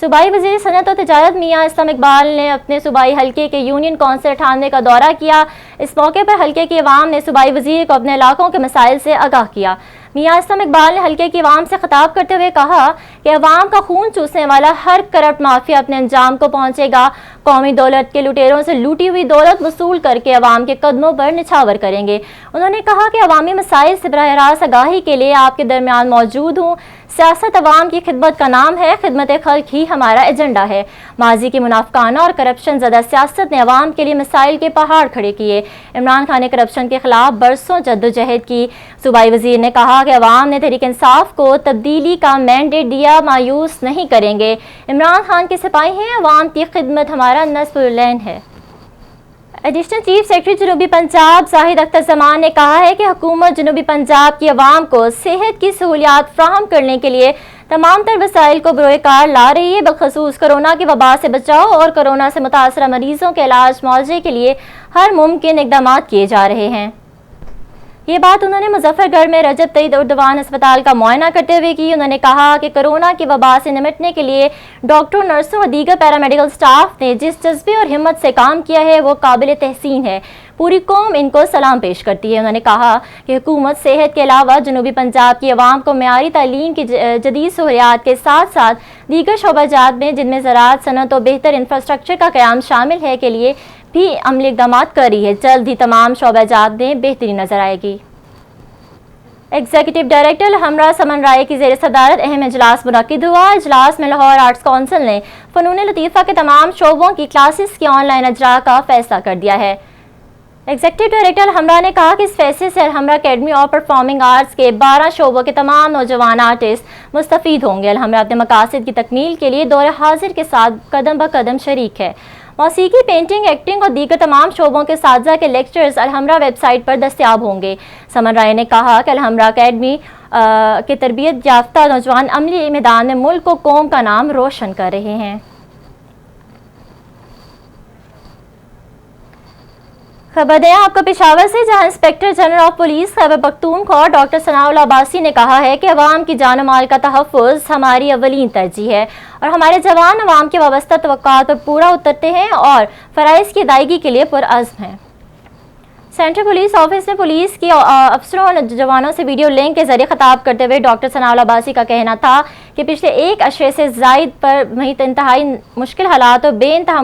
صوبائی وزیر صنعت و تجارت میاں اسلام اقبال نے اپنے صوبائی حلقے کے یونین کونسل 98 کا دورہ کیا۔ اس موقع پر حلقے کی عوام نے صوبائی وزیر کو اپنے علاقوں کے مسائل سے آگاہ کیا۔ میاں اسلام اقبال نے حلقے کی عوام سے خطاب کرتے ہوئے کہا کہ عوام کا خون چوسنے والا ہر کرپٹ مافیا اپنے انجام کو پہنچے گا۔ قومی دولت کے لٹیروں سے لوٹی ہوئی دولت وصول کر کے عوام کے قدموں پر نچھاور کریں گے۔ انہوں نے کہا کہ عوامی مسائل سے براہ راست آگاہی کے لیے آپ کے درمیان موجود ہوں۔ سیاست عوام کی خدمت کا نام ہے، خدمت خلق ہی ہمارا ایجنڈا ہے۔ ماضی کی منافقانہ اور کرپشن زدہ سیاست نے عوام کے لیے مسائل کے پہاڑ کھڑے کیے۔ عمران خان نے کرپشن کے خلاف برسوں جدوجہد کی۔ صوبائی وزیر نے کہا کہ عوام نے تحریک انصاف کو تبدیلی کا مینڈیٹ دیا، مایوس نہیں کریں گے۔ عمران خان کے سپاہی ہیں، عوام کی خدمت ہمارا نصب العین ہے۔ ایڈیشنل چیف سیکرٹری جنوبی پنجاب زاہد اختر زمان نے کہا ہے کہ حکومت جنوبی پنجاب کی عوام کو صحت کی سہولیات فراہم کرنے کے لیے تمام تر وسائل کو بروئے کار لا رہی ہے۔ بالخصوص کورونا کی وبا سے بچاؤ اور کورونا سے متاثرہ مریضوں کے علاج معالجے کے لیے ہر ممکن اقدامات کیے جا رہے ہیں۔ یہ بات انہوں نے مظفر گڑھ میں رجب طیب اردوان اسپتال کا معائنہ کرتے ہوئے کی۔ انہوں نے کہا کہ کورونا کی وبا سے نمٹنے کے لیے ڈاکٹروں، نرسوں اور دیگر پیرامیڈیکل سٹاف نے جس جذبے اور ہمت سے کام کیا ہے وہ قابل تحسین ہے۔ پوری قوم ان کو سلام پیش کرتی ہے۔ انہوں نے کہا کہ حکومت صحت کے علاوہ جنوبی پنجاب کی عوام کو معیاری تعلیم کی جدید سہولیات کے ساتھ ساتھ دیگر شعبہ جات میں، جن میں زراعت، صنعت و بہتر انفراسٹرکچر کا قیام شامل ہے، کے لیے بھی عملی اقدامات کر رہی ہے۔ جلد ہی تمام شعبہ جات میں بہتری نظر آئے گی۔ ایگزیکٹو ڈائریکٹر الحمرا سمن رائے کی زیر صدارت اہم اجلاس منعقد ہوا۔ اجلاس میں لاہور آرٹس کونسل نے فنون لطیفہ کے تمام شعبوں کی کلاسز کی آن لائن اجرا کا فیصلہ کر دیا ہے۔ ایگزیکٹو ڈائریکٹر الحمرا نے کہا کہ اس فیصلے سے Alhamra academy of performing arts کے 12 شعبوں کے تمام نوجوان آرٹسٹ مستفید ہوں گے۔ الحمرا اپنے مقاصد کی تکمیل کے لیے دور حاضر کے ساتھ قدم بقدم شریک ہے۔ موسیقی، پینٹنگ، ایکٹنگ اور دیگر تمام شعبوں کے اساتذہ کے لیکچرز الحمرا ویب سائٹ پر دستیاب ہوں گے۔ سمن رائے نے کہا کہ الحمرا اکیڈمی کے تربیت یافتہ نوجوان عملی میدان میں ملک و قوم کا نام روشن کر رہے ہیں۔ خبر دیں آپ کو پشاور سے، جہاں inspector general of police Khyber Pakhtunkhwa doctor Sanaullah Abbasi نے کہا ہے کہ عوام کی جان و مال کا تحفظ ہماری اولین ترجیح ہے اور ہمارے جوان عوام کے وابستہ توقعات پر پورا اترتے ہیں اور فرائض کی ادائیگی کے لیے پرعزم ہیں۔ سینٹرل پولیس آفس میں پولیس کے افسروں اور جوانوں سے ویڈیو لنک کے ذریعے خطاب کرتے ہوئے ڈاکٹر ثناء اللہ عباسی کا کہنا تھا کہ پچھلے ایک عشرے سے زائد پر محیط انتہائی مشکل حالات اور بے انتہا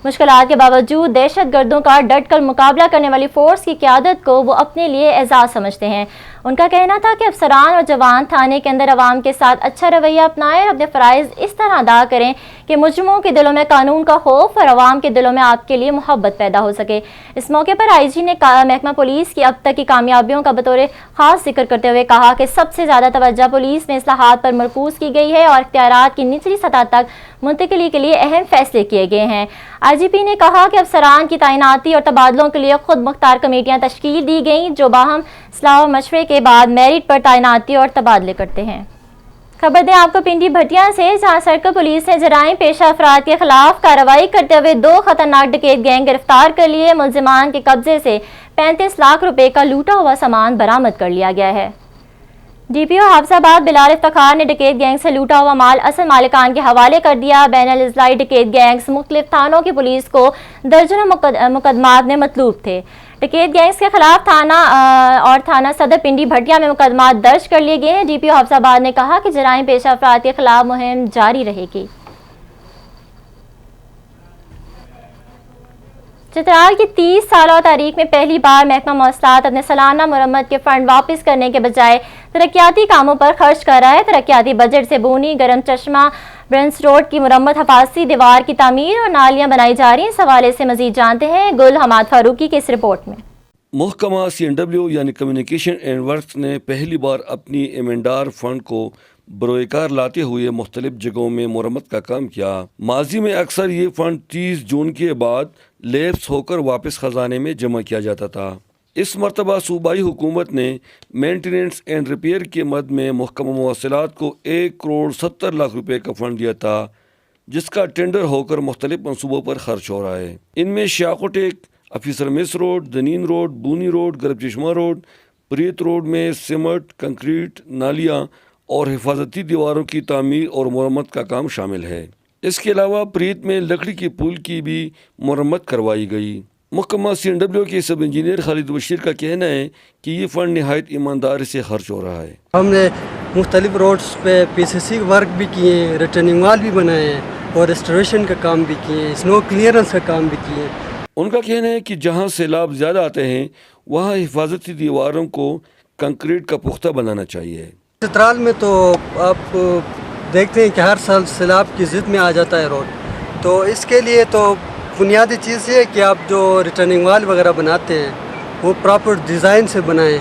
مشکلات کے باوجود دہشت گردوں کا ڈٹ کر مقابلہ کرنے والی فورس کی قیادت کو وہ اپنے لیے اعزاز سمجھتے ہیں۔ ان کا کہنا تھا کہ افسران اور جوان تھانے کے اندر عوام کے ساتھ اچھا رویہ اپنائیں اور اپنے فرائض اس طرح ادا کریں کہ مجرموں کے دلوں میں قانون کا خوف اور عوام کے دلوں میں آپ کے لیے محبت پیدا ہو سکے۔ اس موقع پر آئی جی نے محکمہ پولیس کی اب تک کی کامیابیوں کا بطور خاص ذکر کرتے ہوئے کہا کہ سب سے زیادہ توجہ پولیس میں اصلاحات پر مرکوز کی گئی ہے اور اختیارات کی نچلی سطح تک منتقلی کے لیے اہم فیصلے کیے گئے ہیں۔ آئی جی پی نے کہا کہ افسران کی تعیناتی اور تبادلوں کے لیے خود مختار کمیٹیاں تشکیل دی گئیں جو باہم اصلاح و مشورے کے بعد میرٹ پر تعیناتی اور تبادلے کرتے ہیں۔ خبر دیں آپ کو پنڈی بھٹیا سے، جہاں سرکل پولیس نے جرائم پیشہ افراد کے خلاف کارروائی کرتے ہوئے 2 خطرناک ڈکیت گینگ گرفتار کر لیے۔ ملزمان کے قبضے سے 35 لاکھ روپے کا لوٹا ہوا سامان برآمد کر لیا گیا ہے۔ ڈی پی او حافظ آباد بلال افتخار نے ڈکیت گینگ سے لوٹا ہوا مال اصل مالکان کے حوالے کر دیا۔ بین الاضلاعی ڈکیت گینگز مختلف تھانوں کی پولیس کو درجنوں مقدمات میں مطلوب تھے۔ ڈکیت گینگز کے خلاف تھانہ صدر پنڈی بھٹیا میں مقدمات درج کر لیے گئے ہیں۔ ڈی پی او حافظ آباد نے کہا کہ جرائم پیشہ افراد کے خلاف مہم جاری رہے گی۔ چترال کی 30 سالہ تاریخ میں پہلی بار محکمہ مواصلات اپنے سالانہ مرمت کے فنڈ واپس کرنے کے بجائے ترقیاتی کاموں پر خرچ کر رہا ہے۔ ترقیاتی بجٹ سے بونی، گرم چشمہ، برنس روڈ کی مرمت، حفاظتی دیوار کی تعمیر اور نالیاں بنائی جا رہی ہیں۔ اس حوالے سے مزید جانتے ہیں گل حماد فاروقی کی اس رپورٹ میں۔ محکمہ CNW یعنی کمیونیکیشن اینڈ ورکس نے پہلی بار اپنی ایمنڈار فنڈ کو بروئے کار لاتے ہوئے مختلف جگہوں میں مرمت کا کام کیا۔ ماضی میں اکثر یہ فنڈ 30 جون کے بعد لیپس ہو کر واپس خزانے میں جمع کیا جاتا تھا۔ اس مرتبہ صوبائی حکومت نے مینٹیننس اینڈ ریپیئر کے مد میں محکمہ مواصلات کو 1,70,00,000 روپے کا فنڈ دیا تھا، جس کا ٹینڈر ہو کر مختلف منصوبوں پر خرچ ہو رہا ہے۔ ان میں شیاکوٹیک، آفیسر مس روڈ، دنین روڈ، بونی روڈ، گرب چشمہ روڈ، پریت روڈ میں سیمنٹ، کنکریٹ، نالیاں اور حفاظتی دیواروں کی تعمیر اور مرمت کا کام شامل ہے۔ اس کے علاوہ پریت میں لکڑی کی پل کی بھی مرمت کروائی گئی۔ محکمہ CNW کے سب انجینئر خالد بشیر کا کہنا ہے کہ یہ فنڈ نہایت ایمانداری سے خرچ ہو رہا ہے۔ ہم نے مختلف روڈز پہ PCC ورک بھی کیے ہیں، ریٹرننگ وال بھی بنائے ہیں اور ریسٹوریشن کا کام بھی کیے ہیں، سنو کلیئرنس کا کام بھی کیے ہیں۔ ان کا کہنا ہے کہ جہاں سیلاب زیادہ آتے ہیں وہاں حفاظتی دیواروں کو کنکریٹ کا پختہ بنانا چاہیے۔ چترال میں تو آپ دیکھتے ہیں کہ ہر سال سیلاب کی ضد میں آ جاتا ہے روڈ، تو اس کے لیے تو بنیادی چیز یہ ہے کہ آپ جو ریٹرننگ وال وغیرہ بناتے ہیں وہ پراپر ڈیزائن سے بنائیں،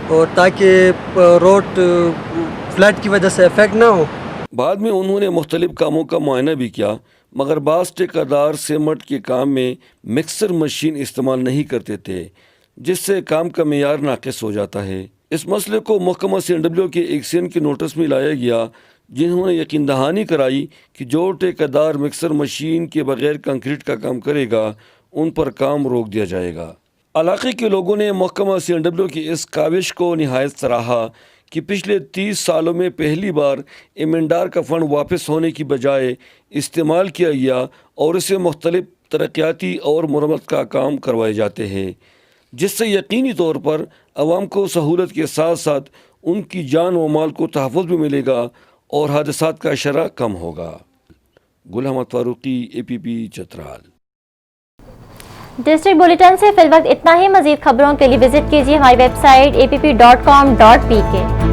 اور تاکہ روڈ فلڈ کی وجہ سے افیکٹ نہ ہو۔ بعد میں انہوں نے مختلف کاموں کا معائنہ بھی کیا، مگر بعض ٹھیکیدار سیمنٹ کے کام میں مکسر مشین استعمال نہیں کرتے تھے، جس سے کام کا معیار ناقص ہو جاتا ہے۔ اس مسئلے کو محکمہ CNW کے ایک سین کے نوٹس میں لایا گیا، جنہوں نے یقین دہانی کرائی کہ جو ٹھیکیدار مکسر مشین کے بغیر کنکریٹ کا کام کرے گا ان پر کام روک دیا جائے گا۔ علاقے کے لوگوں نے محکمہ CNW کی اس کاوش کو نہایت سراہا کہ پچھلے 30 سالوں میں پہلی بار ایمنڈار کا فنڈ واپس ہونے کی بجائے استعمال کیا گیا اور اسے مختلف ترقیاتی اور مرمت کا کام کروائے جاتے ہیں، جس سے یقینی طور پر عوام کو سہولت کے ساتھ ساتھ ان کی جان و مال کو تحفظ بھی ملے گا اور حادثات کا شرح کم ہوگا۔ Gul Ahmad Farooqi, APP Chitral. District bulletin سے فی الوقت اتنا ہی۔ مزید خبروں کے لیے وزٹ کیجیے ہماری ویب سائٹ app.com.pk۔